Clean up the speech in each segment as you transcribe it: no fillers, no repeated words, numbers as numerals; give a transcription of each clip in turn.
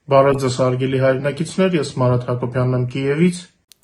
Բարև ձեզ հարգելի հայրենակիցներ, ես Մարատ Հակոբյանն եմ Կիևից։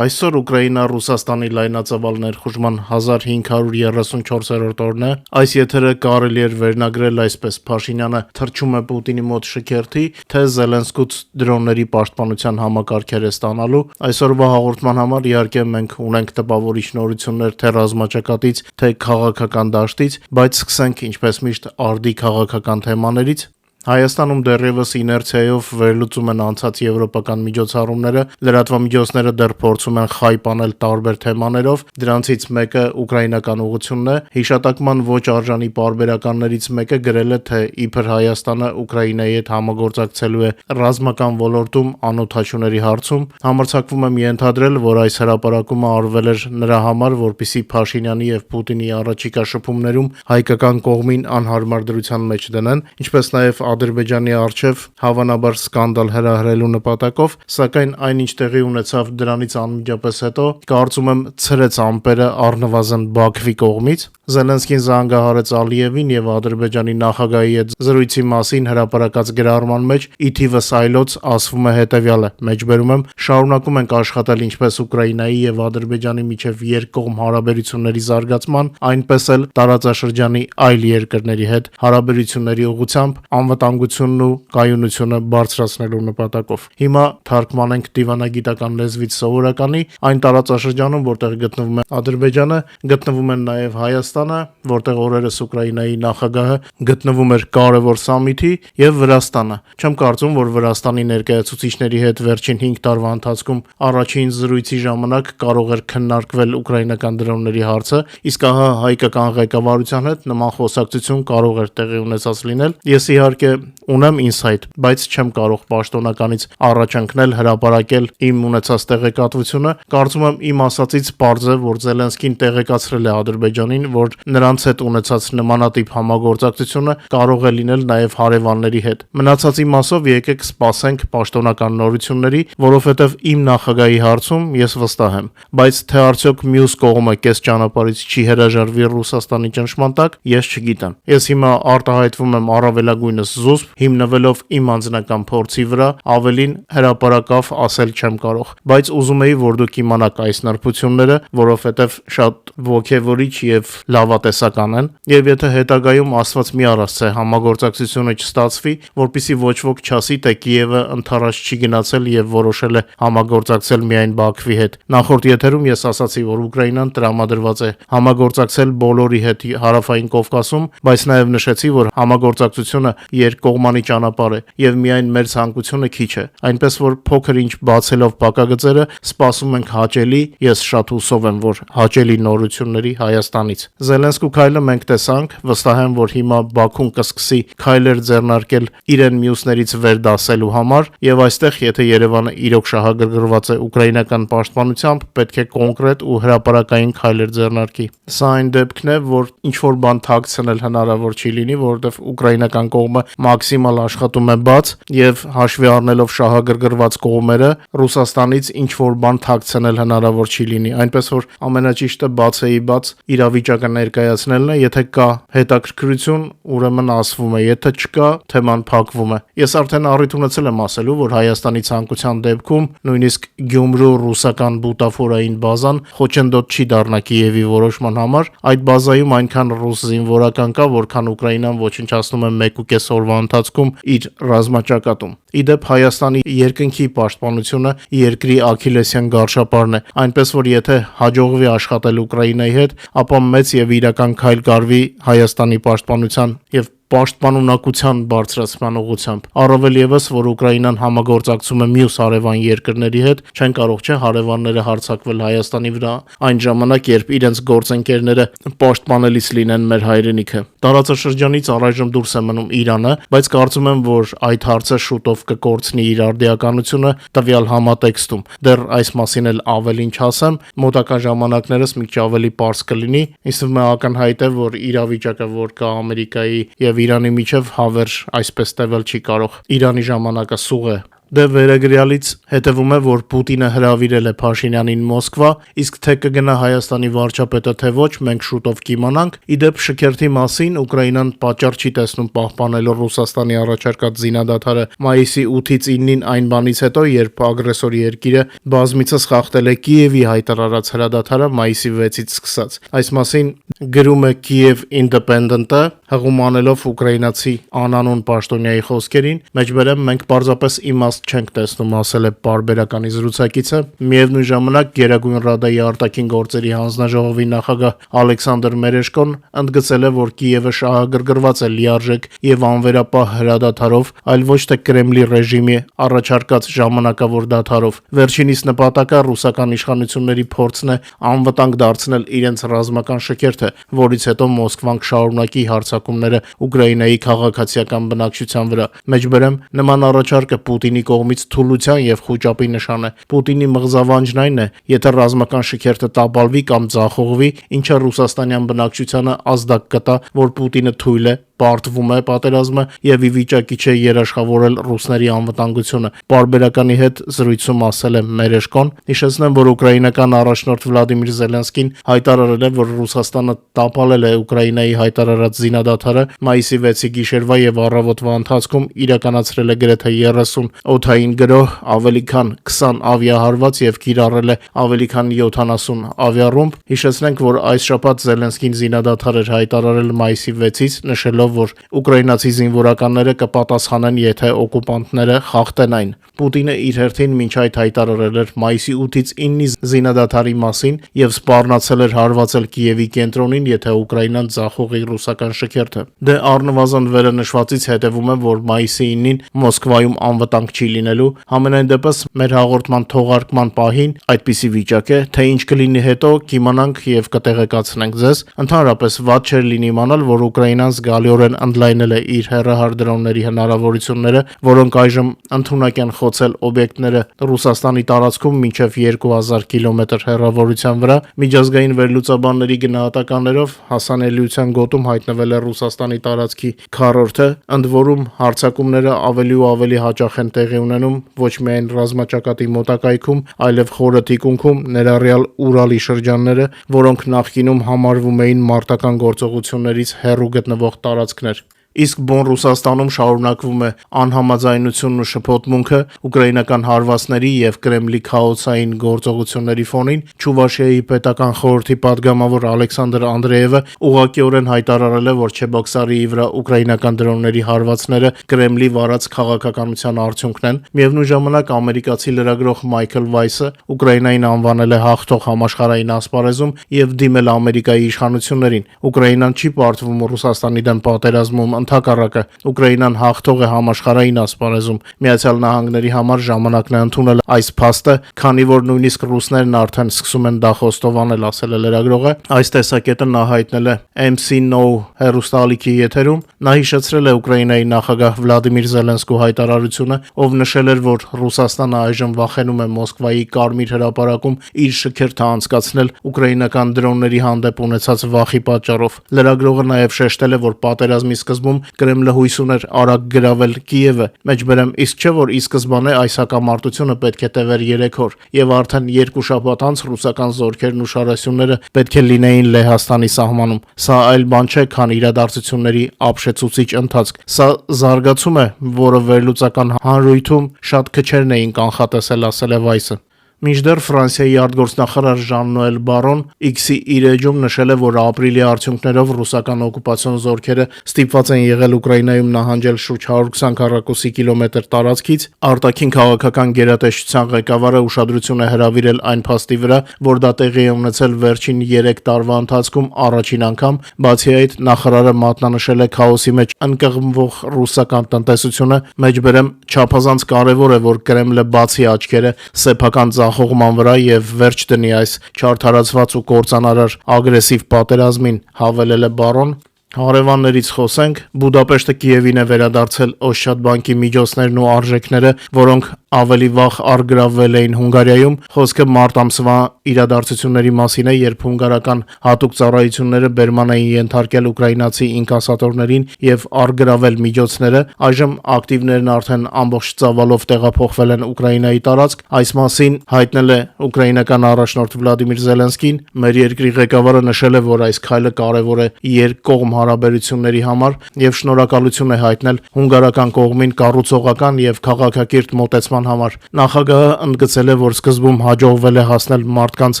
Այսօր Ուկրաինա-Ռուսաստանի լայնածավալ ներխուժման 1534-րդ օրն է։ Այս եթերը կարելի էր վերնագրել այսպես. Փաշինյանը թռչում է Պուտինի մոտ շքերթի, թե Զելենսկուց դրոնների պաշտպանության համակարգեր է ստանալու։ Այսօրվա հաղորդման համար իհարկե մենք ունենք տպավորիչ նորություններ թե ռազմաճակատից, թե քաղաքական դաշտից, բայց սկսենք ինչպես միշտ արդի քաղաքական թեմաներից։ Հայաստանում դեռևս իներցիայով վերլուծում են անցած եվրոպական միջոցառումները, լրատվամիջոցները դեռ փորձում են խայ անել տարբեր թեմաներով, դրանցից մեկը ուկրաինական ուղղությունն է, հիշատակման ոչ արժանի պարբերականներից մեկը գրել է, թե իբր Հայաստանը Ուկրաինայի հետ համագործակցելու է ռազմական ոլորտում անօդաչուների հարցում, համարձակվում եմ ենթադրել, որ այս հրապարակումը արվել էր նրա համար, որպեսզի Փաշինյանի եւ Պուտինի առաջիկա շփումներում հայկական կողմին անհարմար դրության մեջ դնեն, ինչպես նաեւ Ադրբեջանի առջև հավանաբար սկանդալ հրահրելու նպատակով, սակայն այնինչ տեղի ունեցավ դրանից անմիջապես հետո, կարծում եմ ցրեց ամպերը առնվազն Բաքվի կողմից։ Զելենսկին զանգահարեց Ալիևին եւ Ադրբեջանի նախագահի հետ զրույցի մասին հրապարակած գրառման մեջ ի թիվս այլոց ասվում է հետեւյալը. մեջբերում եմ, շարունակում ենք աշխատել ինչպես Ուկրաինայի եւ Ադրբեջանի միջև երկկողմ հարաբերությունների զարգացման, այնպես էլ տարածաշրջանի այլ երկրների հետ հարաբերությունների ուղղությամբ անվտանգությունն ու կայունությունը բարձրացնելու նպատակով։ Հիմա թարգմանենք դիվանագիտական լեզվից սովորականի, այն տարածաշրջանում, որտեղ գտնվում է Ադրբեջանը, գտնվում են նաեւ Հայաստանը, որտեղ օրերս Ուկրաինայի նախագահը գտնվում էր կարևոր սամիթի, եւ Վրաստանը։ Չեմ կարծում, որ Վրաստանի ներկայացուցիչների հետ վերջին 5 տարվա ընթացքում առաջին զրույցի ժամանակ կարող էր քննարկվել ուկրաինական դրոնների հարցը, իսկ ահա հայկական ղեկավարության հետ նման խոսակցություն կարող էր տեղի ունեցած լինել։ Ես իհարկե ունեմ ինսայթ, բայց չեմ կարող պաշտոնականից առաջ ընկնել հրապարակել իմ ունեցած տեղեկատվությունը։ Կարծում եմ իմ ասածից պարզ է, որ Զելենսկին տեղեկացրել է Ադրբեջանին, որ նրանց հետ ունեցած նմանատիպ համագործակցությունը կարող է լինել նաև հարևանների հետ։ Մնացածի մասով եկեք սպասենք պաշտոնական նորությունների, որովհետև իմ նախագահի հարցում ես վստահ եմ, բայց թե արդյոք մյուս կողմը կես ճանապարհից չի հրաժարվի Ռուսաստանի ճնշման տակ, ես չգիտեմ։ Ես հիմա արտահայտվում եմ առավելագույնս զուսպ, հիմնվելով իմ անձնական փորձի վրա, ավելին հրապարակավ ասել չեմ կարող, բայց ուզում էի, որ դուք իմանաք այս նրբությունները, որովհետև շատ ոգևորիչ եւ լավատեսական են, եւ եթե հետագայում Աստված մի առասցե համագործակցությունը չստացվի, որpիսի ոչ ոք չասի, թե Կիևը ընդառաջ չի գնացել եւ որոշել է համագործակցել միայն Բաքվի հետ։ Նախորդ եթերում ես ասացի, որ Ուկրաինան տրամադրված է համագործակցել բոլորի հետ հարավային Կովկասում, բայց նաեւ նշեցի, որ համագործակցությունը երկկողմանի ճանապարհ է եւ միայն մեր ցանկությունը քիչ է։ Այնպես որ փոքր ինչ բացելով փակագծերը, սպասում ենք հաճելի, ես շատ հուսով եմ, որ հաճելի նորությունների Հայաստանից։ Զելենսկու քայլը մենք տեսանք, վստահ եմ, որ հիմա Բաքուն կսկսի քայլեր ձեռնարկել իրեն մյուսներից վերդասելու համար, եւ այստեղ, եթե Երևանը իրոք շահագրգռված է ուկրաինական պաշտպանությամբ, պետք է կոնկրետ ու հրապարակային քայլեր ձեռնարկի։ Սա այն դեպքն է, որ ինչ որ բան թաքցնել հնարավոր չի լինի, որովհետեւ ուկրաինական կողմը մաքսիմալ աշխատում է բաց եւ հաշվի առնելով շահագրգռված կողմերը, Ռուսաստանից ինչ որ բան թաքցնել հնարավոր չի լինի, այնպես որ ամենաճիշտը բացեի բաց իրավիճակը ներկայացնելն է, եթե կա հետաքրքրություն, ուրեմն ասվում է, եթե չկա, թեման փակվում է։ Ես արդեն առիթ ունեցել եմ ասելու, որ Հայաստանի ցանկության դեպքում նույնիսկ Գյումրու ռուսական բուտաֆորային բազան խոչընդոտ չի դառնա Կիևի որոշման համար, այդ բազայում այնքան ռուս զինվորական կա, որքան Ուկրաինան ոչնչացնում է 1.5 օրվա ընթացքում իր ռազմաճակատում։ Իդեպ Հայաստանի երկնքի պաշտպանությունը երկրի աքիլեսյան գարշապարն է, այնպես որ եթե հաջողվի աշխատել Ուկրաինայի հետ, ապա մեծ եւ իրական քայլ կարվի Հայաստանի պաշտպանության եւ պաշտպանունակության բարձրացման ուղղությամբ։ Առավել եւս, որ Ուկրաինան համագործակցում է մյուս հարևան երկրների հետ, չեն կարող չէ հարևանները հարձակվել Հայաստանի վրա այն ժամանակ, երբ իրենց գործընկերները պաշտպանելիս լինեն մեր հայրենիքը։ Տարածաշրջանից առայժմ դուրս է մնում Իրանը, բայց կարծում եմ, որ այդ հարցը շուտով կկորցնի իր արդիականությունը տվյալ համատեքստում։ Դեռ այս մասին էլ ավելին չասեմ, մոտակա ժամանակներս մի քիչ ավելի པարզ կլինի, իսկ ակնհայտ է, որ իրավիճակը, որ կա Ամերիկայի եւ Իրանի միջև հավերժ այսպես տևել չի կարող։ Իրանի ժամանակը սուղ է, Դե վերագրյալից հետևում է, որ Պուտինը հրավիրել է Փաշինյանին Մոսկվա, իսկ թե կգնա Հայաստանի վարչապետը թե ոչ, մենք շուտով կիմանանք։ Իդեպ շքերթի մասին Ուկրաինան պատճառ չի տեսնում պահպանելու Ռուսաստանի առաջարկած զինադադարը մայիսի 8-ից 9-ին այն բանից հետո, երբ ագրեսոր երկիրը բազմիցս խախտել է Կիևի հայտարարած հրադադարը մայիսի 6-ից սկսած։ Այս մասին գրում է Kyiv Independent-ը, հղում անելով ուկրաինացի անանուն պաշտոնյայի խոսքերին, մեջբերեմ մենք պարզապես իմաստ չենք տեսնում, ասել է պարբերականի զրուցակիցը։ Միևնույն ժամանակ Գերագույն Ռադայի արտաքին գործերի հանձնաժողովի նախագահ Ալեքսանդր Մերեշկոն ընդգծել է, որ Կիևը շահագրգռված է լիարժեք եւ անվերապահ հրադադարով, այլ ոչ թե Կրեմլի ռեժիմի առաջարկած ժամանակավոր դադարով։ Վերջինիս նպատակը ռուսական իշխանությունների փորձն է անվտանգ դարձնել իրենց ռազմական շքերթը, որից հետո Մոսկվան կշարունակի հարձակումները Ուկրաինայի քաղաքացիական բնակչության վրա։ Մեջբերեմ նման առաջարկը Պուտինի կողմից թուլության եւ խոճապի նշան է։ Պուտինի մղզավանջն այն է, եթե ռազմական շքերթը տապալվի կամ ձախողվի, ինչը ռուսաստանյան բնակչությանը ազդակ կտա, որ Պուտինը թույլ է, պարտվում է պատերազմը եւ ի վիճակի չէ երաշխավորել ռուսների անվտանգությունը։ Պարբերականի հետ զրույցում ասել է Մերեշկոն, հիշեցնեմ, որ ուկրաինական առաջնորդ Վլադիմիր Զելենսկին հայտարարել է, որ Ռուսաստանը տապալել է Ուկրաինայի հայտարարած զինադադարը մայիսի 6-ի գիշերվա եւ առավոտվա ընթացքում իրականացրել է գրեթե 30 օդային գրոհ, ավելի քան 20 ավիահարված եւ կիրառել է ավելի քան 70 ավիառումբ։ Հիշեցնենք, որ այս շաբաթ Զելենսկին զինադադար էր հայտարարել մայիսի 6-ից, նշելով, որ ուկրաինացի զինվորականները կպատասխանեն, եթե օկուպանտները խախտեն այն։ Պուտինը իր հերթին մինչ այդ հայտարարել էր մայիսի 8-ից 9-ի զինադադարի մասին եւ սպառնացել էր հարվածել Կիևի կենտրոնին, եթե Ուկրաինան ձախողի ռուսական շքերթը։ Դե առնվազն վերը նշվածից հետևում է, որ մայիսի 9-ին Մոսկվայում անվտանգ չի լինելու։ Համենայն դեպս մեր հաղորդման թողարկման պահին այդպիսի վիճակ է, թե ինչ կլինի հետո կիմանանք եւ կտեղեկացնենք ձեզ։ Ընդհանրապես վատ չէր լինի իմանալ, որ Ուկրաինան զգալիորեն ընդլայնել է իր հեռահար դրոնների հնարավորությունները, որոնք այժմ ընդունակ են խոցել օբյեկտները Ռուսաստանի տարածքում մինչև 2000 կիլոմետր հեռավորության վրա։ Միջազգային վերլուծաբանների գնահատականներով հասանելիության գոտում հայտնվել է Ռուսաստանի տարածքի քառորդը, ընդ որում հարձակումները ավելի ու ավելի հաճախ են տեղի ունենում ոչ միայն ռազմաճակատի մոտակայքում, այլև խորը թիկունքում, ներառյալ Ուրալի շրջանները, որոնք նախկինում համարվում էին մարտական գործողություններից հեռու գտնվող տարածքներ։ Իսկ բուն Ռուսաստանում շարունակվում է անհամաձայնությունն ու շփոթմունքը ուկրաինական հարվածների եւ Կրեմլի քաոսային գործողությունների ֆոնին։ Չուվաշիայի պետական խորհրդի падգամավոր Ալեքսանդր Անդրեևը ուղղակիորեն հայտարարել է, որ Չեբոքսարի վրա ուկրաինական դրոնների հարվածները Կրեմլի վարած քաղաքականության արդյունքն են։ Միևնույն ժամանակ ամերիկացի լրագրող Մայքլ Վայսը Ուկրաինային անվանել է հաղթող համաշխարհային ասպարեզում եւ դիմել Ամերիկայի իշխանություններին։ Ուկրաինան չի պարտվում Ռուսաստանի դեմ պատերազմում, ընդհակառակը Ուկրաինան հաղթող է համաշխարհային ասպարեզում։ Միացյալ Նահանգների համար ժամանակն է ընդունել այս փաստը, քանի որ նույնիսկ ռուսներն արդեն սկսում են դա խոստովանել, ասել է լրագրողը։ Այս տեսակետը նա հայտնել է MC No հեռուստաալիքի եթերում։ Նա հիշեցրել է Ուկրաինայի նախագահ Վլադիմիր Զելենսկու հայտարարությունը, ով նշել էր, որ Ռուսաստանը այժմ վախենում է Մոսկվայի Կարմիր հրապարակում իր շքերթը անցկացնել ուկրաինական դրոնների հանդեպ ունեցած վախի պատճառով։ Լրագրողը նաև շեշտել է, որ պատերազմի սկզբում Կրեմլը հույս ուներ արագ գրավել Կիևը։ Մեջբերեմ, իսկ չէ որ ի սկզբանե այս հակամարտությունը պետք է տևեր 3 օր, եւ արդեն 2 շաբաթ անց ռուսական զորքերն ու շարասյունները պետք է լինեին Լեհաստանի սահմանում։ Սա այլ բան չէ, քան իրադարձությունների ապշեցուցիչ ընթացք։ Սա զարգացում է, որը վերլուծական հանրույթում շատ քչերն էին կանխատեսել, ասել է Վայսը։ Մինչդեռ Ֆրանսիայի արտգործնախարար Ժան-Նոել Բարոն X-ի իր էջում նշել է, որ ապրիլի արդյունքներով ռուսական օկուպացիոն զորքերը ստիպված են եղել Ուկրաինայում նահանջել շուրջ 120 քառակուսի կիլոմետր տարածքից։ Արտաքին քաղաքական գերատեսչության ղեկավարը ուշադրություն է հրավիրել այն փաստի վրա, որ դա տեղի է ունեցել վերջին 3 տարվա ընթացքում առաջին անգամ։ Բացի այդ, նախարարը մատնանշել է քաոսի մեջ ընկղմվող ռուսական տնտեսությունը։ Մեջբերեմ, չափազանց կարևոր է, որ Կրեմլը բացի աչքերը սեփական խողման վրա եւ վերջ դնի այս չարթարացված ու կործանարար ագրեսիվ պատերազմին, հավելել է Բարոն։ Հարևաններից խոսենք, Բուդապեշտը Կիևին է վերադարձել Օսչատ բանկի միջոցներն ու արժեքները, որոնք ավելի վաղ առգրավվել էին Հունգարիայում։ Խոսքը մարտ ամսվա իրադարձությունների մասին է, երբ հունգարական հատուկ ծառայությունները բերման էին ենթարկել ուկրաինացի ինկասատորներին եւ առգրավել միջոցները։ Այժմ ակտիվներն արդեն ամբողջ ծավալով տեղափոխվել են Ուկրաինայի տարածք։ Այս մասին հայտնել է ուկրաինական առաջնորդ Վլադիմիր Զելենսկին։ Մեր երկրի ղեկավարը նշել է, որ այս քայլը կարևոր է երկկողմ հարաբերությունների համար եւ շնորհակալություն է հայտնել հունգարական կողմին կառուցողական եւ քաղաքակիրթ մոտեցման համար։ Նախագահը ընդգծել է, որ սկզբում հաջողվել է հասնել մարդկանց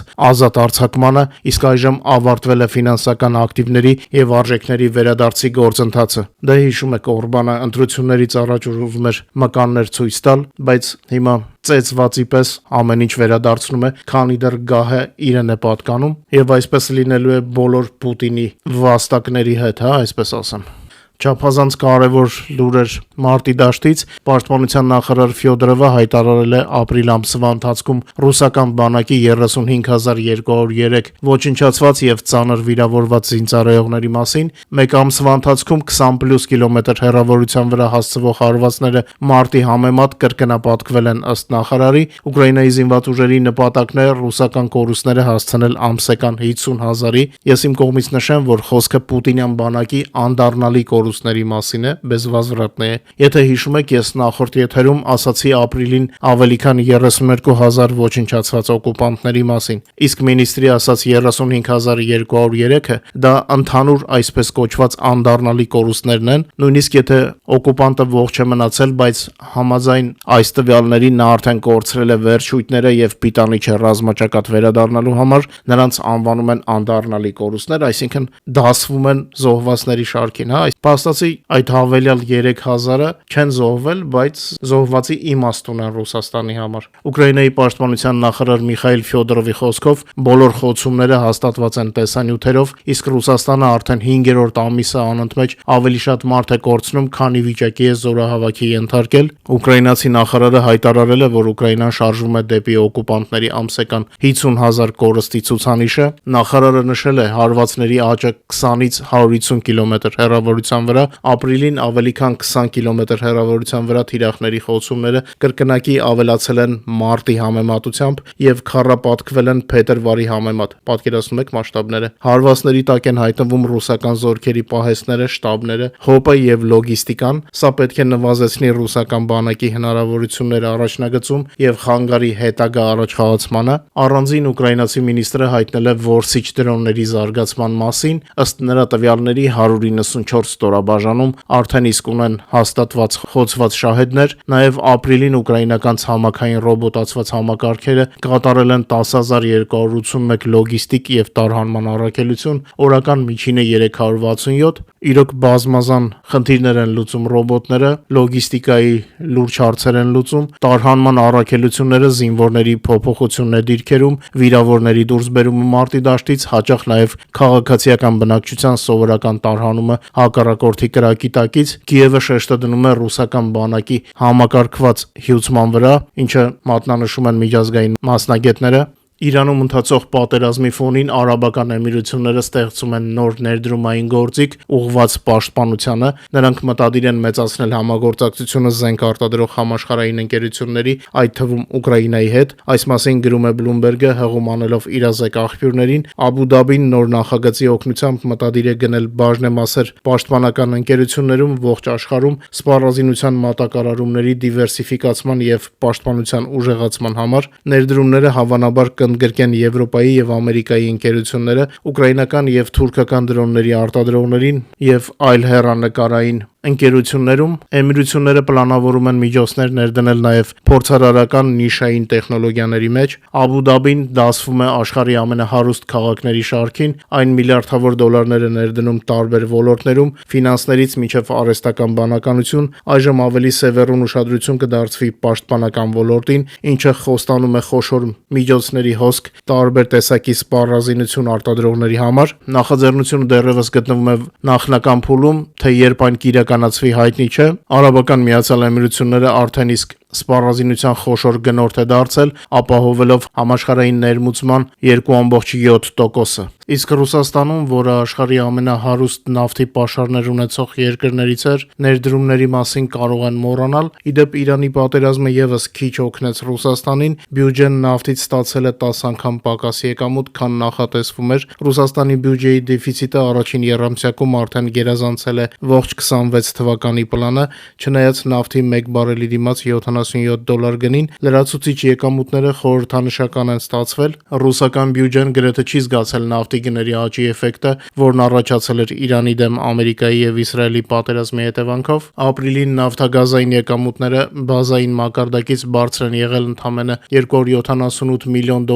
ազատ արձակմանը, իսկ այժմ ավարտվել է ֆինանսական ակտիվների եւ արժեքների վերադարձի գործընթացը։ Դե հիշում եք, Օրբանը ընտրություններից առաջ ուզում էր մկաններ ցույց տալ, բայց հիմա ծեծվածի պես ամեն ինչ վերադարձնում է, քանի դեռ գահը իրեն է պատկանում, եւ այսպես լինելու է բոլոր Պուտինի վաստակների հետ, այսպես ասեմ։ Չափազանց կարևոր լուրեր մարտի դաշտից Պաշտպանության նախարար Ֆյոդորովը հայտարարել է ապրիլ ամսվա ընթացքում ռուսական բանակի 35203 ոչնչացված եւ ծանր վիրավորված զինծառայողների մասին։ Մեկ ամսվա ընթացքում 20+ կիլոմետր հեռավորության վրա հասցվող հարվածները մարտի համեմատ կրկնապատկվել են ըստ նախարարի։ Ուկրաինայի զինված ուժերի նպատակն է ռուսական կորուստները հասցնել ամսական 50,000-ի։ Ես իմ կողմից նշեմ, որ խոսքը Պուտինյան բանակի անդառնալի կորուստների մասին է, без возвратный է։ Եթե հիշում եք, ես նախորդ եթերում ասացի ապրիլին ավելի քան 32,000 ոչնչացված օկուպանտների մասին, իսկ մինիստրի ասած 35,203-ը դա ընդհանուր այսպես կոչված անդառնալի կորուստներն են, նույնիսկ եթե օկուպանտը ողջ է մնացել, բայց համաձայն այս տվյալների նա արդեն կորցրել է վերջույթները եւ պիտանի չէ ռազմաճակատ վերադառնալու համար, նրանց անվանում են անդառնալի կորուստներ, այսինքն դասվում են զոհվածների շարքին, Փաստացի այդ հավելյալ 3000-ը չեն զոհվել, բայց զոհվածի իմաստուն են Ռուսաստանի համար։ Ուկրաինայի պաշտպանության նախարար Միխայիլ Ֆյոդորովի խոսքով բոլոր խոցումները հաստատված են տեսանյութերով, իսկ Ռուսաստանը արդեն 5-րդ ամիսը անընդմեջ ավելի շատ մարդ է կորցնում, քանի վիճակի է զորահավաքի ենթարկել։ Ուկրաինացի նախարարը հայտարարել է, որ Ուկրաինան շարժվում է դեպի օկուպանտների ամսական 50,000 կորստի ցուցանիշը։ Նախարարը նշել է, հարվածների աճը 20-ից 150 կիլոմետր հեռավորության վրա, ապրիլին ավելի քան 20 կիլոմետր հեռավորության վրա թիրախների խոցումները կրկնակի ավելացել են մարտի համեմատությամբ եւ քառապատկվել են փետրվարի համեմատ։ Պատկերացնում եք մասշտաբները։ Հարվածների տակ են հայտնվում ռուսական զորքերի պահեստները, շտաբները, ՀՕՊ-ը եւ լոգիստիկան։ Սա պետք է նվազեցնի ռուսական բանակի հնարավորությունները առաջնագծում եւ խանգարի հետագա առաջխաղացմանը։ Առանձին ուկրաինացի մինիստրը հայտնել է որսիչ դրոնների զարգացման մասին, ըստ նրա տվյալների 194 ստորաբաժանում արդեն իսկ ունեն հաստատված խոցված շահեդներ, նաև ապրիլին ուկրաինական ցամաքային ռոբոտացված համակարգերը կատարել են 10,281 լոգիստիկ եւ տարհանման առաքելություն, օրական միջինը 367, իրոք բազմազան խնդիրներ են լուծում ռոբոտները, լոգիստիկայի լուրջ հարցեր են լուծում, տարհանման առաքելությունները զինվորների փոփոխությունն է դիրքերում, վիրավորների դուրսբերումը մարտի դաշտից, հաճախ նաև քաղաքացիական բնակչության սովորական տարհանումը հակառակորդի կրակի տակից։ Կիևը շեշտը դնում է ռուսական բանակի համակարգված հյուծման վրա, ինչը մատնանշում են միջազգային մասնագետները։ Իրանում ընթացող պատերազմի ֆոնին Արաբական Էմիրությունները ստեղծում են նոր ներդրումային գործիք ուղղված պաշտպանությանը։ Նրանք մտադիր են մեծացնել համագործակցությունը զենք արտադրող համաշխարհային ընկերությունների, այդ թվում Ուկրաինայի հետ։ Այս մասին գրում է Bloomberg-ը, հղում անելով իրազեկ աղբյուրներին։ Աբու Դաբին նոր նախագծի օգնությամբ մտադիր է գնել բաժնեմասեր պաշտպանական ընկերություններում ողջ աշխարհում սպառազինության մատակարարումների դիվերսիֆիկացման եւ պաշտպանության ուժեղացման համար։ Ներդրումները հավանաբար ընդգրկեն Եվրոպայի եւ Ամերիկայի ընկերությունները, ուկրաինական եւ թուրքական դրոնների արտադրողներին եւ այլ հեռանկարային ընկերություններում։ Էմիրությունները պլանավորում են միջոցներ ներդնել նաև փորձարարական նիշային տեխնոլոգիաների մեջ։ Աբու Դաբին դասվում է աշխարհի ամենահարուստ քաղաքների շարքին, այն միլիարդավոր դոլարներ է ներդնում տարբեր ոլորտներում, ֆինանսներից մինչև արհեստական բանականություն, այժմ ավելի սևեռուն ուշադրություն կդարձվի պաշտպանական ոլորտին, ինչը խոստանում է խոշոր միջոցների հոսք տարբեր տեսակի սպառազինություն արտադրողների համար։ Նախաձեռնությունը դեռևս գտնվում է նախնական փուլում, թե երբ այն կիրականացվի հայտնի չէ։ Արաբական Միացյալ Էմիրությունները արդեն իսկ սպառազինության խոշոր գնորդ է դարձել, ապահովելով համաշխարհային ներմուծման 2,7%-ը։ Իսկ Ռուսաստանում, որը աշխարհի ամենահարուստ նավթի պաշարներ ունեցող երկրներից էր, ներդրումների մասին կարող են մոռանալ։ Իդեպ Իրանի պատերազմը եւս քիչ օգնեց Ռուսաստանին, բյուջեն նավթից ստացել է 10 անգամ պակաս եկամուտ, քան նախատեսվում էր։ Ռուսաստանի բյուջեի դեֆիցիտը առաջին եռամսյակում արդեն գերազանցել է ողջ 26 թվականի պլանը, չնայած նավթի 1 բարելի դիմաց $77 գնին, լրացուցիչ եկամուտները խորհրդանշական են ստացվել։ Ռուսական բյուջեն գրեթե չի զգացել նավթի գների աճի էֆեկտը, որն առաջացել էր Իրանի դեմ Ամերիկայի եւ Իսրայելի պատերազմի հետևանքով։ Ապրիլին նավթագազային եկամուտները բազային մակարդակից բարձր են եղել ընդամենը $278 միլիոն,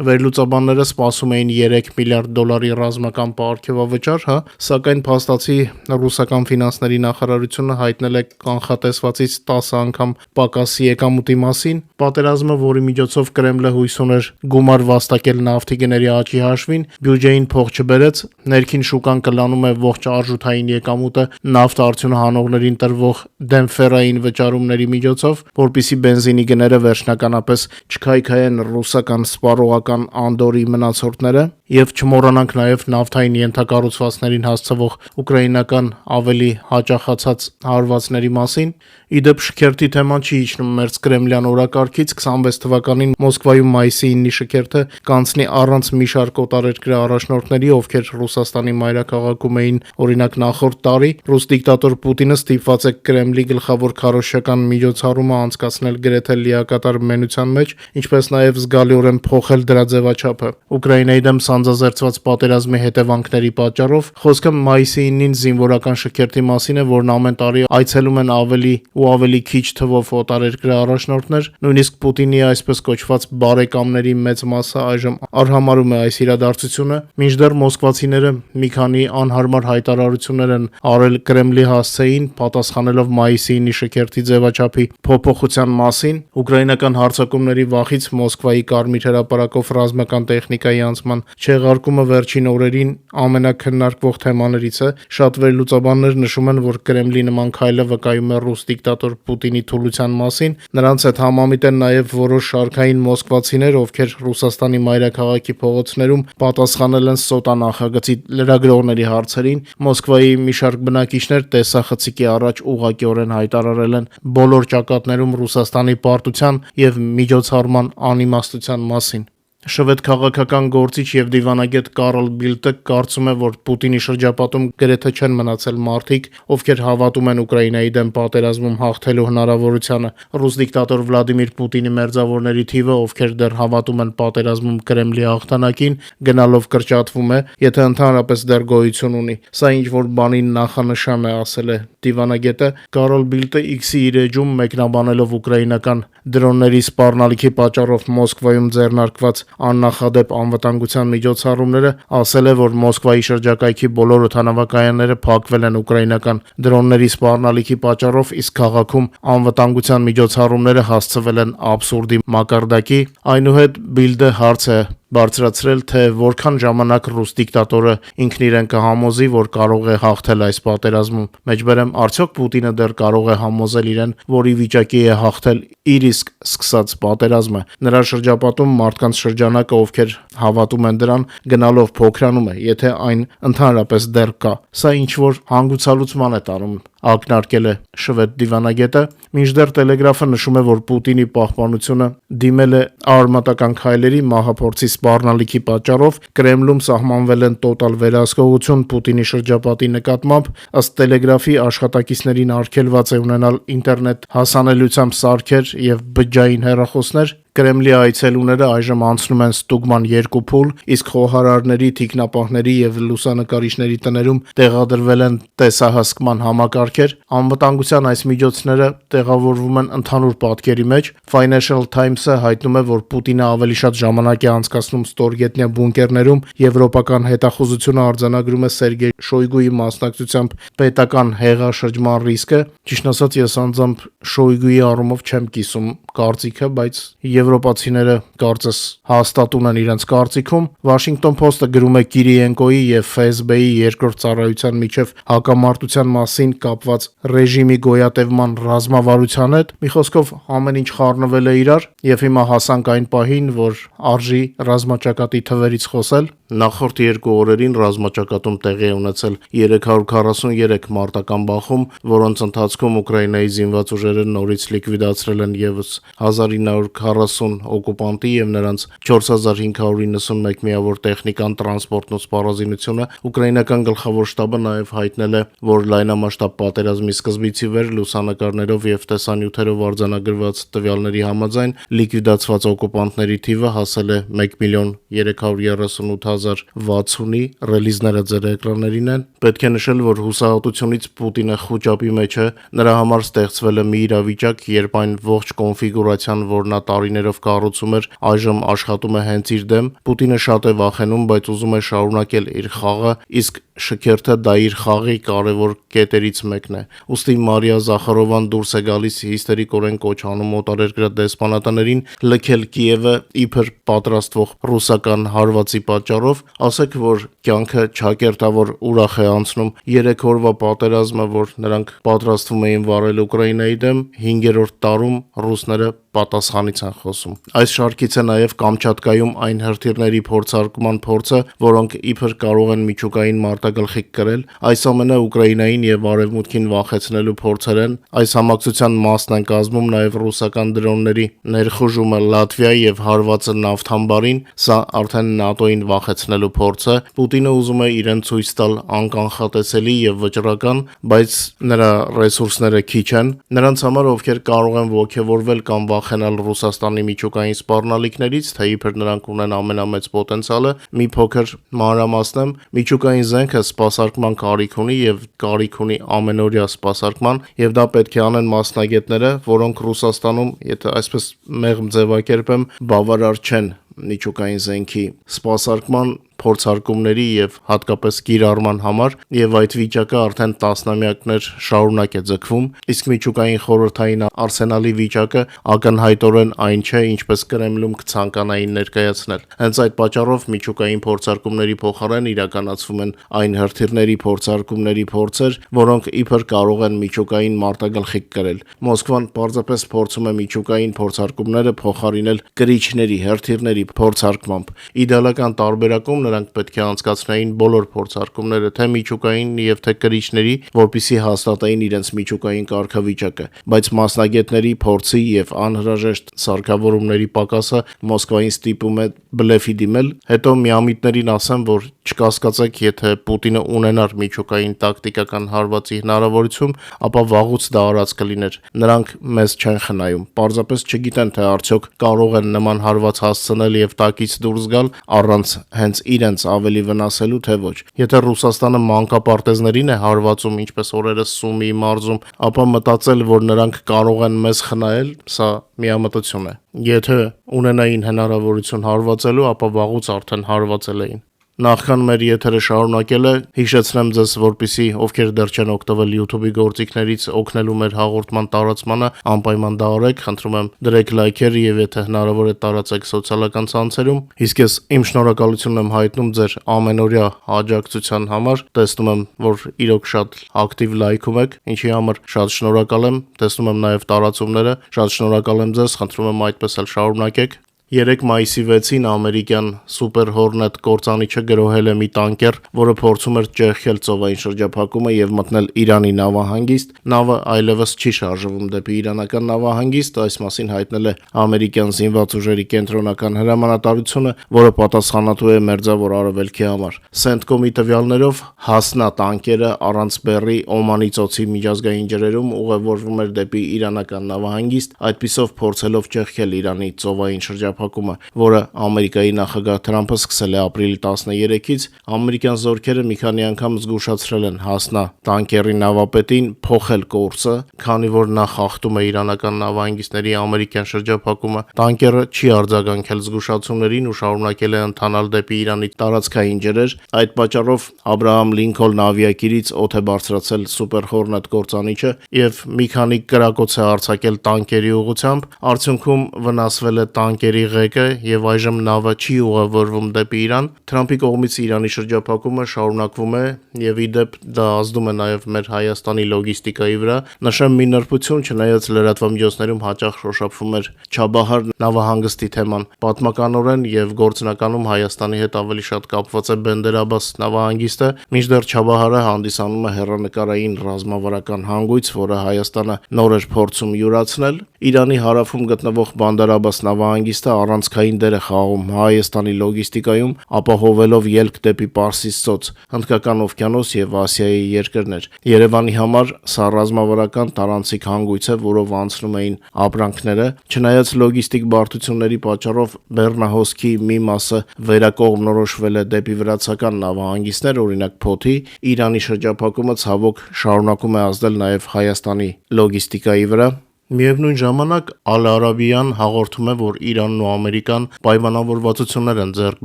վերլուծաբանները սպասում էին $3 միլիարդ ռազմական պարգևավճար, սակայն փաստացի ռուսական ֆինանսների նախարարությունը հայտնել է կանխատեսվածից 10 անգամ պակասի եկամուտի մասին։ Պատերազմը, որի միջոցով Կրեմլը հույս ուներ գումար վաստակել նավթի գների աճի հաշվին, բյուջեին փող չբերեց, ներքին շուկան կլանում է ողջ արժութային եկամուտը նավթ արդյունահանողներին տրվող դեմպֆերային վճարումների միջոցով, որպեսզի բենզինի գները վերջնականապես չքայքայեն ռուսական սպառողական անդորի մնացորդները, եւ չմոռանանք նաեւ նավթային ենթակառուցվածքներին հասցվող ուկրաինական ավելի հաճախացած հարվածների մասին։ Իդեպ շքերթի թեման չի իջնում մերձ կրեմլյան օրակարգից։ 26 թվականին Մոսկվայում մայիսի 9-ի շքերթը կանցնի առանց մի շարք օտարերկրյա առաջնորդների, ովքեր Ռուսաստանի մայրաքաղաքում էին, օրինակ նախորդ տարի։ Ռուս դիկտատոր Պուտինը ստիպված է Կրեմլի գլխավոր քարոզչական միջոցառումը անցկացնել գրեթե լիակատար մենության մեջ, ինչպես նաեւ զգալիորեն փոխել դրա ձևաչափը։ Ուկրաինայի դեմ սանձազերծված պատերազմի հետևանքների պատճառով խոսքը մայիսի 9-ին զինվորական շքերթի մասին է, որն ամեն տարի այցելում են ավելի ու ավելի քիչ թվով օտարերկրյա առաջնորդներ, նույնիսկ Պուտինի այսպես կոչված բարեկամների մեծ մասը այժմ արհամարհում է այս իրադարձությունը, մինչդեռ մոսկվացիները մի քանի անհարմար հայտարարություններ են արել Կրեմլի հասցեին, պատասխանելով մայիսի 9-ի շքերթի ձևաչափի փոփոխության մասին։ Ուկրաինական հարձակումների վախից Մոսկվայի Կարմիր հրապարակով ռազմական տեխնիկայի անցման չեղարկումը վերջին օրերին ամենակննարկվող թեմաներից է։ Շատ վերլուծաբաններ նշում են, որ Կրեմլի նման քայլը վկայում է ռուս դիկտատոր Պուտինի թուլության մասին։ Նրանց հետ համամիտ են նաև որոշ շարքային մոսկվացիներ, ովքեր Ռուսաստանի մայրաքաղաքի փողոցներում պատասխանել են սոտա նախագծի լրագրողների հարցերին։ Մոսկվայի մի շարք բնակիչներ տեսախցիկի առաջ ուղղակիորեն հայտարարել են բոլոր ճակատներում Ռուսաստանի պարտության եւ միջոցառման անիմաստության մասին։ Շվեդ քաղաքական գործիչ եւ դիվանագետ Կարլ Բիլտը կարծում է, որ Պուտինի շրջապատում գրեթե չեն մնացել մարդիկ, ովքեր հավատում են Ուկրաինայի դեմ պատերազմում հաղթելու հնարավորությանը։ Ռուս դիկտատոր Վլադիմիր Պուտինի մերձավորների թիվը, ովքեր դեռ հավատում են պատերազմում Կրեմլի հաղթանակին, գնալով կրճատվում է, եթե ընդհանրապես դեռ գոյություն ունի։ Սա ինչ-որ բանի նախանշան է, ասել է դիվանագետը։ Կարլ Բիլտը X-ի իր էջում մեկնաբանելով ուկրաինական դրոնների սպառնալիքի պատճառով Մոսկվայում ձեռնարկված աննախադեպ անվտանգության միջոցառումները, ասել է, որ Մոսկվայի շրջակայքի բոլոր օդանավակայանները փակվել են ուկրաինական դրոնների սպառնալիքի պատճառով, իսկ քաղաքում անվտանգության միջոցառումները հասցվել են աբսուրդի մակարդակի։ Այնուհետ Բիլդը հարց է բարձրացրել, թե որքան ժամանակ ռուս դիկտատորը ինքն իրեն կհամոզի, որ կարող է հաղթել այս պատերազմում։ Մեջբերեմ, արդյոք Պուտինը դեռ կարող է համոզել իրեն, որ ի վիճակի է հաղթել իր իսկ սկսած պատերազմը։ Նրա շրջապատում մարդկանց շրջանակը, ովքեր հավատում են դրան, գնալով փոքրանում է, եթե այն ընդհանրապես դեռ կա։ Սա ինչ-որ հանգուցալուծման է տանում, ակնարկել է շվեդ դիվանագետը։ Մինչդեռ Տելեգրաֆը նշում է, որ Պուտինի պահպանությունը դիմել է արմատական քայլերի մահափորձի սպառնալիքի պատճառով։ Կրեմլում սահմանվել են տոտալ վերահսկողություն Պուտինի շրջապատի նկատմամբ։ Ըստ Տելեգրաֆի աշխատակիցներին արգելված է ունենալ ինտերնետ հասանելիությամբ սարքեր եւ բջջային հեռախոսներ։ Կրեմլի այցելուները այժմ անցնում են ստուգման 2 փուլ, իսկ խոհարարների, թիկնապահների եւ լուսանկարիչների տներում տեղադրվել են տեսահսկման համակարգեր։ Անվտանգության այս միջոցները տեղավորվում են ընդհանուր պատկերի մեջ։ Financial Times-ը հայտնում է, որ Պուտինը ավելի շատ ժամանակ է անցկացնում ստորգետնյա բունկերներում։ Եվրոպական հետախուզությունը արձանագրում է Սերգեյ Շոյգուի մասնակցությամբ պետական հեղաշրջման ռիսկը։ Ճիշտ ասած, ես անձամբ Շոյգուի առումով չեմ կիսում կարծիքը, բայց եվրոպացիները կարծես հաստատուն են իրենց կարծիքում։ Washington Post-ը գրում է Կիրիենկոյի եւ ՖՍԲ-ի երկրորդ ծառայության միջև հակամարտության մասին կապված ռեժիմի գոյատևման ռազմավարության հետ։ Մի խոսքով ամեն ինչ խառնվել է իրար եւ հիմա հասանք այն պահին, որ արժի ռազմաճակատի թվերից խոսել։ Նախորդ 2 օրերին ռազմաճակատում տեղի է ունեցել 343 մարտական բախում, որոնց ընթացքում Ուկրաինայի զինված ուժերը նորից լիկվիդացրել են ևս 1940 օկուպանտի եւ նրանց 4591 միավոր տեխնիկան, տրանսպորտն ու սպառազինությունը։ Ուկրաինական գլխավոր շտաբը նաեւ հայտնել է, որ լայնամասշտաբ պատերազմի սկզբից ի վեր լուսանկարներով եւ տեսանյութերով արձանագրված տվյալների համաձայն լիկվիդացված օկուպանտների թիվը հասել է 1,338,060-ի, ռելիզները ձեր էկրաններին են։ Պետք է նշել, որ հուսահատությունից Պուտինը խուճապի մեջ է, նրա համար ստեղծվել է մի իրավիճակ, երբ այն ողջ կոնֆիգուրացիան, որ նա տարիներով կառուցում էր, այժմ աշխատում է հենց իր դեմ։ Պուտինը շատ է վախենում, բայց ուզում է շարունակել իր խաղը, իսկ շքերթը դա իր խաղի կարևոր կետերից մեկն է։ Ուստի Մարիա Զախարովան դուրս է գալիս հիստերիկորեն կոչ անում օտարերկրյա դեսպանատներին լքել Կիևը իբր պատրաստվող ռուսական հարվածի պատճառով։ Ասեք, որ կյանքը ճակերտավոր ուրախ է անցնում։ 3 օրվա պատերազմը, որ նրանք պատրաստվում էին վարել Ուկրաինայի դեմ, 5-րդ տարում ռուսները պատասխանից են խոսում։ Այս շարքից է նաև Կամչատկայում այն հրթիռների փորձարկման փորձը, որոնք իբր կարող են միջուկային մարտագլխիկ կրել։ Այս ամենը Ուկրաինային եւ Արևմուտքին վախեցնելու փորձեր են։ Այս համակցության մասն են կազմում նաև ռուսական դրոնների ներխուժումը Լատվիայի եւ հարվածը նավթամբարին։ Սա արդեն ՆԱՏՕ-ին վախեցնելու փորձ է։ Պուտինը ուզում է իրեն ցույց տալ անկանխատեսելի եւ վճռական, բայց նրա ռեսուրսները քիչ են։ Նրանց համար, ովքեր կարող են ողջևորվել կամ վախենալ Ռուսաստանի միջուկային սպառնալիքներից, թե իբր նրանք ունեն ամենամեծ պոտենցիալը, մի փոքր մանրամասնեմ, միջուկային զենքը սպասարկման կարիք ունի եւ կարիք ունի ամենօրյա սպասարկման, եւ դա պետք է անեն մասնագետները, որոնք Ռուսաստանում, եթե այսպես մեղմ ձևակերպեմ, բավարար չեն միջուկային զենքի սպասարկման փորձարկումների եւ հատկապես կիրառման համար, եւ այդ վիճակը արդեն տասնամյակներ շարունակ է ձգվում, իսկ միջուկային խորհրդային արսենալի վիճակը ակնհայտորեն այն չէ, ինչպես Կրեմլում կցանկանային ներկայացնել։ Հենց այդ պատճառով միջուկային փորձարկումների փոխարեն իրականացվում են այն հրթիռների փորձարկումների փորձեր, որոնք իբր կարող են միջուկային մարտագլխիկ կրել։ Մոսկվան պարզապես փորձում է միջուկային փորձարկումները փոխարինել կրիչների, հրթիռների փորձարկմամբ։ Իդեալական տարբերակում նրանք պետք է անցկացնեին բոլոր փորձարկումները, թե միջուկային եւ թե կրիչների, որպիսի հաստատեին իրենց միջուկային կարգավիճակը, բայց մասնագետների փորձի եւ անհրաժեշտ սարքավորումների պակասը Մոսկվային ստիպում է բլեֆի դիմել։ Հետո միամիտներին ասեմ, որ չկասկածեք, եթե Պուտինը ունենար միջուկային տակտիկական հարվածի հնարավորություն, ապա վաղուց դա արած կլիներ։ Նրանք մեզ չեն խնայում, պարզապես չգիտեն, թե արդյոք կարող են նման հարված հասցնել եւ տակից դուրս գալ առանց հենց իրենց ավելի վնասելու, թե ոչ։ Եթե Ռուսաստանը մանկապարտեզներին է հարվածում, ինչպես օրերս Սումիի մարզում, ապա մտածել, որ նրանք կարող են մեզ խնայել, սա միամտություն է։ Եթե ունենային հնարավորություն հարվածելու, ապա վաղուց արդեն հարվածել էին։ Նախքան մեր եթերը շարունակելը, հիշեցնեմ ձեզ, որպիսի ովքեր դեռ չեն օգտվել YouTube-ի գործիքներից օգնելու մեր հաղորդման տարածմանը, անպայման դա արեք, խնդրում եմ դրեք լայքեր եւ եթե հնարավոր է տարածեք սոցիալական ցանցերում։ Իսկ ես իմ շնորհակալությունն եմ հայտնում ձեր ամենօրյա աջակցության համար։ Տեսնում եմ, որ իրոք շատ ակտիվ լայքում եք, ինչի համար շատ շնորհակալ եմ։ Տեսնում եմ նաեւ տարածումները, շատ շնորհակալ եմ ձեզ, խնդրում եմ այդպես էլ շարունակեք։ 3 մայիսի 6-ին ամերիկյան Super Hornet կործանիչը գրոհել է մի տանկեր, որը փորձում էր ճեղքել ծովային շրջափակումը եւ մտնել Իրանի նավահանգիստ։ Նավը այլևս չի շարժվում դեպի իրանական նավահանգիստ, այս մասին հայտնել է ամերիկյան զինված ուժերի կենտրոնական հրամանատարությունը, որը պատասխանատու է Մերձավոր Արևելքի համար։ CENTCOM-ի տվյալներով Հասնա տանկերը առանց բեռի Օմանի ծոցի միջազգային ջրերում ուղևորվում էր դեպի իրանական նավահանգիստ, այդպիսով փորձելով ճեղքել Իրանի ծովային շրջափակումը շրջափակումը, որը Ամերիկայի նախագահ Թրամփը սկսել է ապրիլի 13-ից, ամերիկյան զորքերը մի քանի անգամ զգուշացրել են հասնա տանկերի նավապետին փոխել կուրսը, քանի որ նա խախտում է իրանական նավահանգիստների ամերիկյան շրջափակումը։ Տանկերը չի արձագանքել զգուշացումներին ու շարունակել է ընթանալ դեպի Իրանի տարածքային ջրեր։ Այդ պատճառով Աբրահամ Լինքոլն ավիակիրից օդ է բարձրացել Super Hornet կործանիչը եւ մի քանի կրակոց է արձակել տանկերի ուղղությամբ, արդյունքում վնասվել է տանկերի ղեկը եւ այժմ նավը չի ուղևորվում դեպի Իրան։ Թրամփի կողմից Իրանի շրջափակումը շարունակվում է եւ ի դեպ դա ազդում է նաեւ մեր Հայաստանի լոգիստիկայի վրա։ Նշեմ մի նրբություն, չնայած լրատվամիջոցներում հաճախ շոշափվում էր Չաբահար նավահանգստի թեման, պատմականորեն եւ գործնականում Հայաստանի հետ ավելի շատ կապված է Բենդեր Աբբաս նավահանգիստը, մինչդեռ Չաբահարը հանդիսանում է հեռանկարային ռազմավարական հանգույց, որը Հայաստանը նոր էր փորձում յուրացնել։ Իրանի հարավում գտնվող Բանդար Աբբաս նավահանգիստը առանցքային դեր է խաղում Հայաստանի լոգիստիկայում, ապահովելով ելք դեպի Պարսից ծոց, Հնդկական օվկիանոս եւ Ասիայի երկրներ։ Երևանի համար սա ռազմավարական տարանցիկ հանգույց է, որով անցնում էին ապրանքները։ Չնայած լոգիստիկ բարդությունների պատճառով Բեռնահոսքի մի մասը վերակողմնորոշվել է դեպի վրացական նավահանգիստներ, օրինակ Փոթի, Իրանի շրջափակումը ցավոք շարունակում է ազդել նաեւ Հայաստանի լոգիստիկայի վրա։ Միևնույն ժամանակ Ալ Արաբիան հաղորդում է, որ Իրանն ու Ամերիկան պայմանավորվածություններ են ձեռք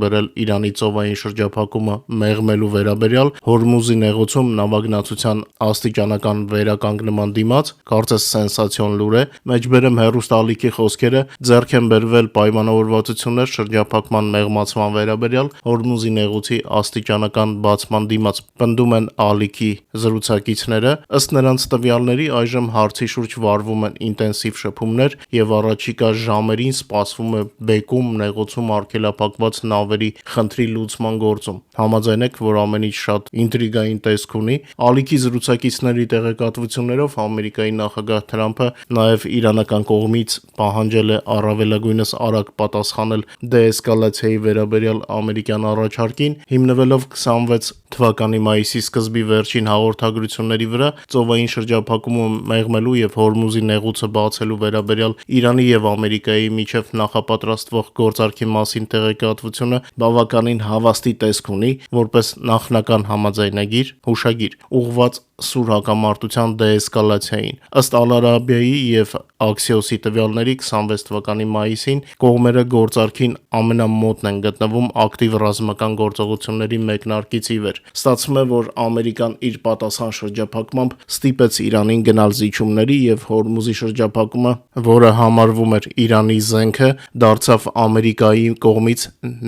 բերել Իրանի ծովային շրջափակումը մեղմելու վերաբերյալ Հորմուզի նեղուցում նավագնացության աստիճանական վերականգնման դիմաց, կարծես սենսացիոն լուր է, մեջբերեմ հեռուստաալիքի խոսքերը, ձեռք են բերվել պայմանավորվածություններ շրջափակման մեղմացման վերաբերյալ Հորմուզի նեղուցի աստիճանական բացման դիմաց, պնդում են ալիքի զրուցակիցները։ Ըստ նրանց տվյալների այժմ հարցի շուրջ վարվում են ինտենսիվ շփումներ եւ առաջիկա ժամերին սպասվում է բեկում նեղուցում արգելափակված նավերի խնդրի լուծման գործում։ Համաձայն եք, որ ամեն ինչ շատ ինտրիգային տեսք ունի։ Ալիքի զրուցակիցների տեղեկատվություններով Ամերիկայի նախագահ Թրամփը նաեւ իրանական կողմից պահանջել է առավելագույնս արագ պատասխանել դեէսկալացիայի վերաբերյալ ամերիկյան առաջարկին, հիմնվելով 26 թվականի մայիսի սկզբի վերջին հաղորդագրությունների վրա ծովային շրջափակումը մեղմելու եւ Հորմուզի նեղուցը բացելու վերաբերյալ Իրանի եւ Ամերիկայի միջև նախապատրաստվող գործարքի մասին տեղեկատվությունը բավականին հավաստի տեսք ունի, որպես նախնական համաձայնագիր, հուշագիր, ուղղված սուր հակամարտության դեէսկալացիային։ Ըստ Ալ Արաբիայի եւ Աքսիոսի տվյալների 26 թվականի մայիսին կողմերը գործարքին ամենամոտն են գտնվում ակտիվ ռազմական գործողությունների մեկնարկից ի վեր։ Ստացվում է, որ Ամերիկան իր պատասխան շրջափակմամբ ստիպեց Իրանին գնալ զիջումների եւ Հորմուզի շրջափակումը, որը համարվում էր Իրանի զենքը, դարձավ Ամերիկայի կողմից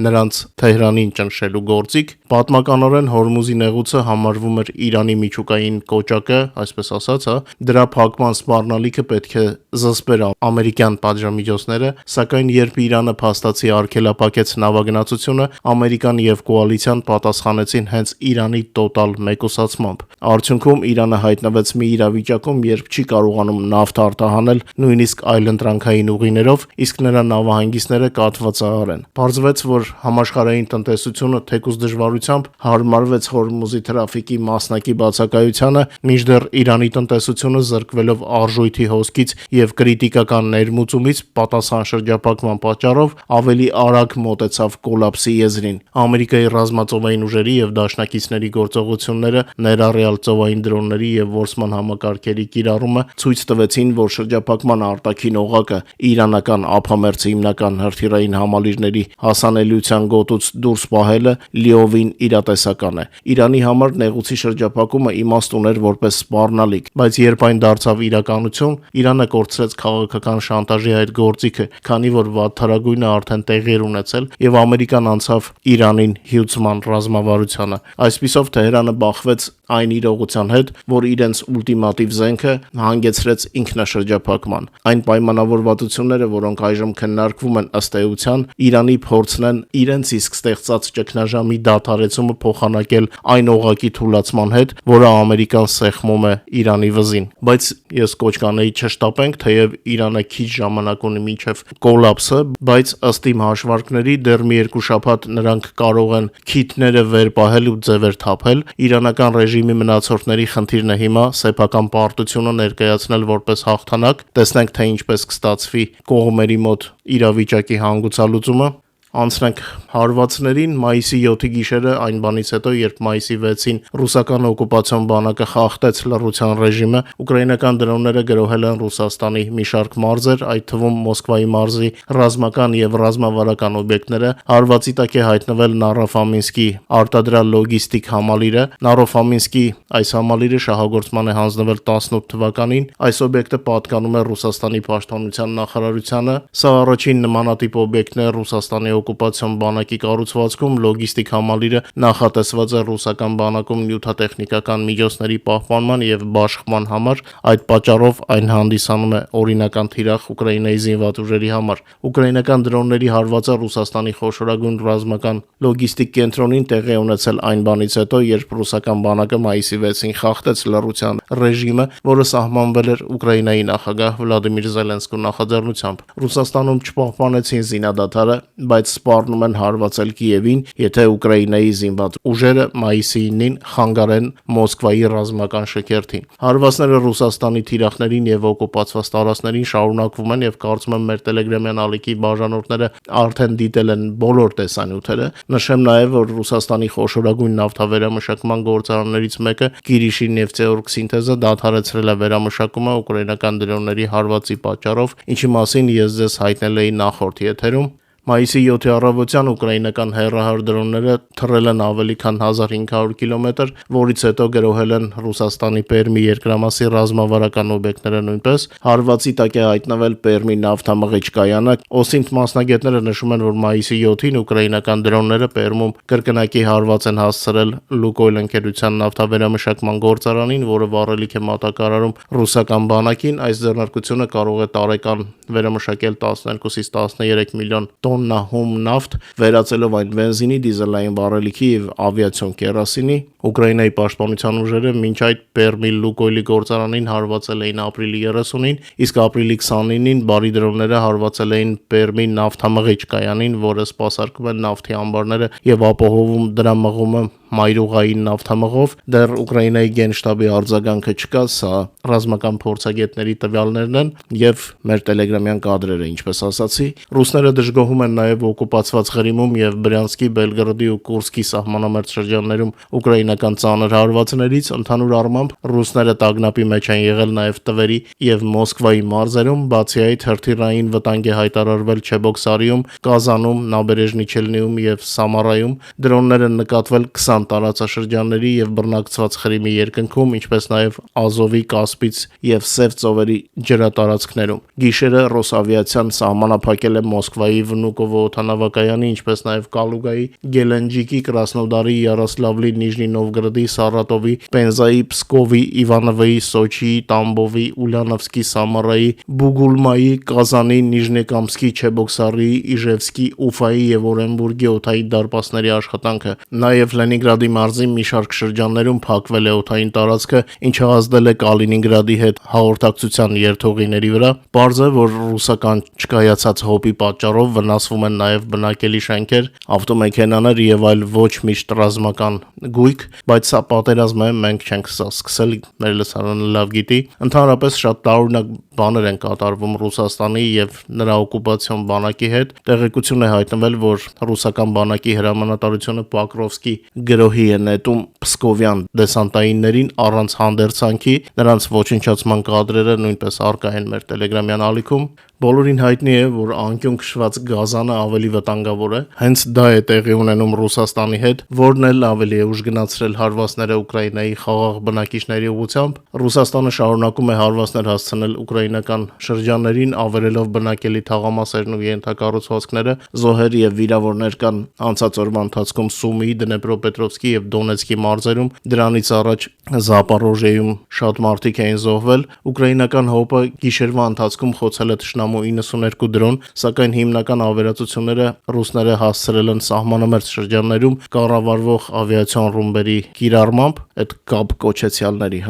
նրանց Թեհրանին ճնշելու գործիք։ Պատմականորեն Հորմուզի նեղուցը համարվում էր Իրանի միջուկային կոճակը, այսպես ասած, դրա փակման սպառնալիքը պետք է զսպեր ամերիկյան պատժամիջոցները, սակայն երբ Իրանը փաստացի արգելափակեց նավագնացությունը, Ամերիկան եւ կոալիցիան պատասխանեցին հենց Իրանի տոտալ մեկուսացմամբ։ Արդյունքում Իրանը հայտնվեց մի իրավիճակում, երբ չի կարողանում նավթ արտահանել նույնիսկ այլընտրանքային ուղիներով, իսկ նրա նավահանգիստները կաթվածահար են։ Պարզվեց, որ համաշխարհային տնտեսությունը թեկուզ դժվարությամբ հարմարվեց Հորմուզի թրաֆիկի մասնակի բացակայությանը, մինչդեռ Իրանի տնտեսությունը զրկվելով արժույթի հոսքից եւ կրիտիկական ներմուծումից պատասխան շրջափակման պատճառով ավելի արագ մոտեցավ կոլապսի եզրին։ Ամերիկայի ռազմածովային ուժերի եւ դաշնակիցների գործողությունները, ներառյալ ծովային դրոնների եւ որսման համակարգերի կիրառումը ցույց տվեցին, որ շրջափակման արտաքին օղակը իրանական ափամերձ հիմնական հրթիռային համալիրների հասանելիության գոտուց դուրս պահելը լիովին իրատեսական է։ Իրանի համար նեղուցի շրջափակումը իմաստ ուներ որպես սպառնալիք, բայց երբ այն դարձավ իրականություն, Իրանը կորցրեց քաղաքական շանտաժի այդ գործիքը, քանի որ վատթարագույնը արդեն տեղի էր ունեցել եւ Ամերիկան անցավ Իրանին հյուծման ռազմավարությանը։ Այսպիսով Թեհրանը բախվեց այն իրողության հետ, որ իրենց ուլտիմատիվ զենքը հանգեցրեց ինքնաշրջափակման։ Այն պայմանավորվածությունները, որոնք այժմ քննարկվում են ըստ էության, Իրանի փորձն են իրենց իսկ ստեղծած ճգնաժամի դադարեցումը փոխանակել այն օղակի թուլացման հետ, որը Ամերիկան սեղմում է Իրանի վզին։ Բայց ես կոչ կանեի չշտապենք, թեև Իրանը քիչ ժամանակ ունի մինչև կոլապսը, բայց ըստ իմ հաշվարկների դեռ մի երկու շաբաթ նրանք կարող են քիթները վեր պահել ու ձևեր թափել։ Իրանական ռեժիմը ռեժիմի մնացորդների խնդիրն է հիմա սեփական պարտությունը ներկայացնել որպես հաղթանակ, տեսնենք թե ինչպես կստացվի կողմերի մոտ իրավիճակի հանգուցալուծումը։ Անցնենք հարվածներին։ Մայիսի 7-ի գիշերը այն բանից հետո, երբ մայիսի 6-ին ռուսական օկուպացիոն բանակը խախտեց լռության ռեժիմը, ուկրաինական դրոնները գրոհել են Ռուսաստանի մի շարք մարզեր, այդ թվում Մոսկվայի մարզի ռազմական եւ ռազմավարական օբյեկտները, հարվածի տակ է հայտնվել Նարոֆամինսկի արտադրյալ լոգիստիկ համալիրը։ Նարոֆամինսկի այս համալիրը շահագործման է հանձնվել 18 թվականին։ Այս օբյեկտը պատկանում է Ռուսաստանի պաշտպանության նախարարությանը։ Սա առաջին նմանատիպ օբյեկտն է Ռուսաստանի օկուպացիոն բանակի կառուցվածքում։ Լոգիստիկ համալիրը նախատեսված է ռուսական բանակում նյութատեխնիկական միջոցների պահպանման եւ բաշխման համար, այդ պատճառով այն հանդիսանում է օրինական թիրախ Ուկրաինայի զինված ուժերի համար։ Ուկրաինական դրոնների հարվածը Ռուսաստանի խոշորագույն ռազմական լոգիստիկ կենտրոնին տեղի է ունեցել այն բանից հետո, երբ ռուսական բանակը մայիսի 6-ին խախտեց լռության ռեժիմը, որը սահմանվել էր Ուկրաինայի նախագահ Վլադիմիր Զելենսկու նախաձեռնությամբ։ Ռուսաստանում չպահպանեցին զինադադարը, բայց սպառնում են հարվածել Կիևին, եթե Ուկրաինայի զինված ուժերը մայիսի 9-ին խանգարեն Մոսկվայի ռազմական շքերթին։ Հարվածները Ռուսաստանի թիրախներին եւ օկուպացված տարածքներին շարունակվում են եւ կարծում եմ մեր տելեգրամյան ալիքի բաժանորդները արդեն դիտել են բոլոր տեսանյութերը։ Նշեմ նաեւ, որ Ռուսաստանի խոշորագույն նավթավերամշակման գործարաններից մեկը Կիրիշի Նեֆտեորգ Սինթեզը դադարեցրել է վերամշակումը ուկրաինական դրոնների հարվածի պատճառով, ինչի մասին ես ձեզ հայտնել էի նախորդ եթերում։ Մայիսի 7-ի առավոտյան ուկրաինական հեռահար դրոնները թռել են ավելի քան 1500 կիլոմետր, որից հետո գրոհել են Ռուսաստանի Պերմի երկրամասի ռազմավարական օբյեկտները նույնպես։ Հարվածի տակ է հայտնվել Պերմի նավթամղիչ կայանը։ OSINT մասնագետները նշում են, որ մայիսի 7-ին ուկրաինական դրոնները Պերմում կրկնակի հարված են հասցրել Լուկոյլ ընկերության նավթավերամշակման գործարանին, որը վառելիք է մատակարարում ռուսական բանակին։ Այս ձեռնարկությունը կարող է տարեկան վերամշակել 12-ից 13 միլիոն տոննա հում նավթ, վերածելով այն բենզինի, դիզելային վառելիքի եւ ավիացիոն կերոսինի։ Ուկրաինայի պաշտպանության ուժերը մինչ այդ Պերմի Լուկոյլի գործարանին հարվածել էին ապրիլի 30-ին, իսկ ապրիլի 29-ին բարի դրոնները հարվածել էին Պերմի նավթամղիչ կայանին, որը սպասարկում են նավթի ամբարները եւ ապահովում դրա մղումը մայրուղային նավթամղով։ Դեռ Ուկրաինայի գենշտաբի արձագանքը չկա, սա ռազմական փորձագետների տվյալներն են եւ մեր տելեգրամյան կադրերը, ինչպես ասացի։ Ռուսները դժգոհում են նաեւ օկուպացված Ղրիմում եւ Բրյանսկի, Բելգրադի ու Կուրսկի սահմանամերձ շրջաններում ուկրաինական ծանր հարվածներից։ Ընդհանուր առմամբ ռուսները տագնապի մեջ են եղել նաեւ Տվերի եւ Մոսկվայի մարզերում, բացի այդ հրթիռային վտանգ է հայտարարվել Չեբոքսարիում, Կազանում, Նաբերեժնի Չելնիում եւ Սամարայում։ Դրոնները նկատվել 20 տարածաշրջանների եւ բռնակցված Ղրիմի երկնքում, ինչպես նաեւ Ազովի, Կասպից եւ Սև ծովերի ջրատարածքներում։ Գիշերը Ռոսավիացիան սահմանափակել է Մոսկվայի Վնուկովո օդանավակայանի, ինչպես նաեւ Կալուգայի, Գելենջիկի, Կրասնոդարի, Յարոսլավլի, Նիժնի Նովգրադի, Սարատովի, Պենզայի, Պսկովի, Իվանովոյի, Սոչիի, Տամբովի, Ուլյանովսկի, Սամարայի, Բուգուլմայի, Կազանի, Նիժնեկամսկի, Չեբոքսարի, Իժևսկի, Ուֆայի եւ Օրենբուրգի օդային դարպասների աշխատանքը։ Նաեւ Լենինգրադի մարզի մի շարք շրջաններում փակվել է օդային տարածքը, ինչը ազդել է Կալինինգրադի հետ հաղորդակցության երթուղիների վրա։ Պարզ է, որ ռուսական չկայացած հոպի պատճառով վնասվում են նաեւ բնակելի շենքեր, ավտոմեքենաներ եւ այլ ոչ միշտ ռազմական գույք, բայց սա պատերազմ է, մենք չենք սա սկսել, մեր լսարանը լավ գիտի։ Ընդհանրապես շատ տարօրինակ բաներ են կատարվում Ռուսաստանի եւ նրա օկուպացիոն բանակի հետ։ Տեղեկություն է հայտնվել, որ ռուսական բանակի հրամանատարությունը Պոկրովսկի գրոհի է նետում Պսկովյան դեսանտայիններին առանց հանդերձանքի։ Նրանց ոչնչացման կադրերը նույնպես առկա են մեր տելեգրամյան ալիքում։ Բոլորին հայտնի է, որ անկյուն քշված գազանը ավելի վտանգավոր է։ Հենց դա է տեղի ունենում Ռուսաստանի հետ, որն էլ ավելի է ուժգնացրել հարվածները Ուկրաինայի խաղաղ բնակիչների ուղղությամբ։ Ռուսաստանը շարունակում է հարվածներ հասցնել ուկրաինական շրջաններին, ավերելով բնակելի թաղամասերն ու ենթակառուցվածքները։ Զոհեր եւ վիրավորներ կան անցած օրվա ընթացքում Սումիի, Դնեպրոպետրովսկի եւ Դոնեցկի մարզերում։ Դրանից առաջ Զապորոժիեում շատ մարդիկ էին զոհվել։ Ուկրաինական ՀՕՊ-ը գիշերվա ընթացքում խոցել է թշնամու 92 դրոն, սակայն հիմնական ավերածությունները ռուսները հասցրել են սահմանամերձ շրջաններում կառավարվող ավիացիոն ռումբերի կիրառմամբ, այդ կապ կոչեցյալների,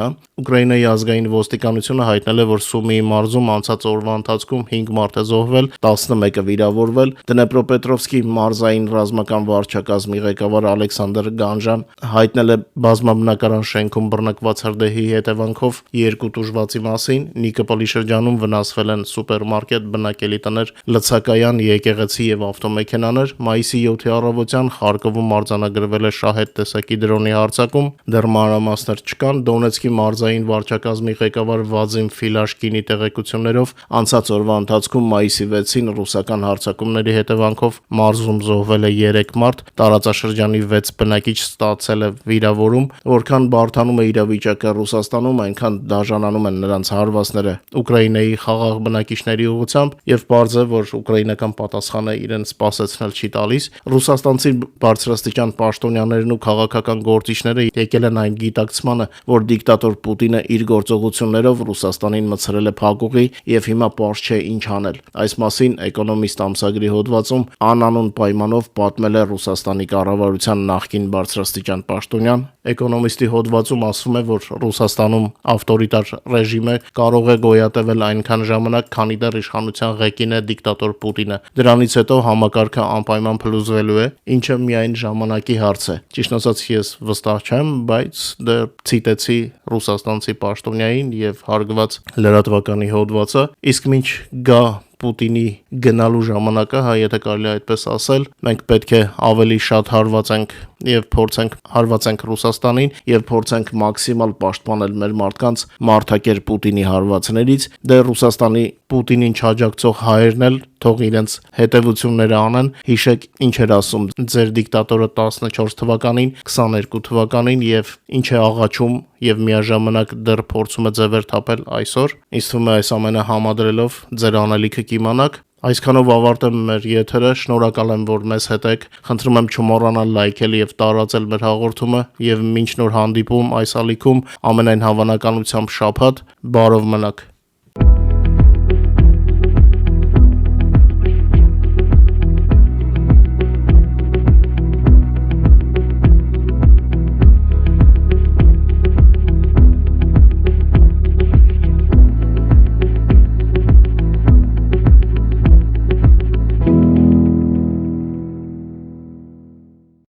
Ուկրաինայի ազգային ոստիկանությունը հայտնել է, որ Սումիի մարզում անցած օրվա ընթացքում 5 մարդ է զոհվել, 11-ը վիրավորվել։ Դնեպրոպետրովսկի մարզային ռազմական վարչակազմի ղեկավար Ալեքսանդր Գանժան հայտնել է բազմաբնակարան շենքում բռնկված հրդեհի հետևանքով 2 տուժվածի մասին։ Նիկոպոլի շրջանում վնասվել են սուպերմարկետ, բնակելի տներ, լցակայան, եկեղեցի եւ ավտոմեքենաներ։ Մայիսի 7-ի առավոտյան Խարկովում արձանագրվել է շահեդ տեսակի դրոնի հարձակում, դեռ մանրամասներ չկան։ Դոնեցկի մարզային վարչակազմի ղեկավար Վադիմ Ֆիլաշկինի տեղեկություններով անցած օրվա ընթացքում մայիսի 6-ին ռուսական հարձակումների հետևանքով մարզում զոհվել է 3 մարդ, տարածաշրջանի 6 բնակիչ ստացել է վիրավորում։ Որքան բարդանում է իրավիճակը Ռուսաստանում, այնքան դաժանանում են նրանց հարվածները Ուկրաինայի խաղաղ բնակիչների ուղղությամբ, եւ պարզ է, որ ուկրաինական պատասխանը իրեն սպասեցնել չի տալիս։ Ռուսաստանցի բարձրաստիճան պաշտոնյաներն ու քաղաքական գործիչները եկել են այն գիտակցմանը, որ դիկտատոր Պուտինը իր գործողություններով Ռուսաստանին մցրել է փակուղի եւ հիմա պարզ չէ ինչ անել։ Այս մասին Էկոնոմիստ ամսագրի հոդվածում անանուն պայմանով պատմել է Ռուսաստանի կառավարության նախկին բարձրաստիճան պաշտոնյան։ Էկոնոմիստի հոդվածում ասվում է, որ Ռուսաստանում ավտորիտար ռեժիմը կարող է գոյատևել այնքան ժամանակ, քանի դեռ իշխանության ղեկին է դիկտատոր Պուտինը։ Դրանից հետո համակարգը անպայման փլուզվելու է, ինչը միայն ժամանակի հարց է։ Ճիշտ ասած, ես վստահ չեմ, բայց դեռ ցիտեցի ռուսաստանցի պաշտոնյային եւ հարգված լրատվականի հոդվածը, իսկ մինչ գա Պուտինի գնալու ժամանակը, եթե կարելի է այդպես ասել, մենք պետք է ավելի շատ հարվածենք եւ փորձենք հարվածենք Ռուսաստանին եւ փորձենք մաքսիմալ պաշտպանել մեր մարդկանց մարդակեր Պուտինի հարվածներից։ Դե Ռուսաստանի Պուտինին չաջակցող հայերն էլ թող իրենց հետևությունները անեն։ Հիշեք ինչ էր ասում ձեր դիկտատորը 14 թվականին, 22 թվականին եւ ինչ է աղաչում եւ միաժամանակ դեռ փորձում է ձևեր թափել այսօր։ Ինձ թվում է այս ամենը համադրելով ձեր անելիքը կիմանաք։ Այսքանով ավարտեմ մեր եթերը, շնորհակալ եմ, որ մեզ հետ եք, խնդրում եմ չմոռանալ լայքել եւ տարածել մեր հաղորդումը եւ մինչ նոր հանդիպում այս ալիքում ամենայն հավանականությամբ շաբաթ, բարով մնաք։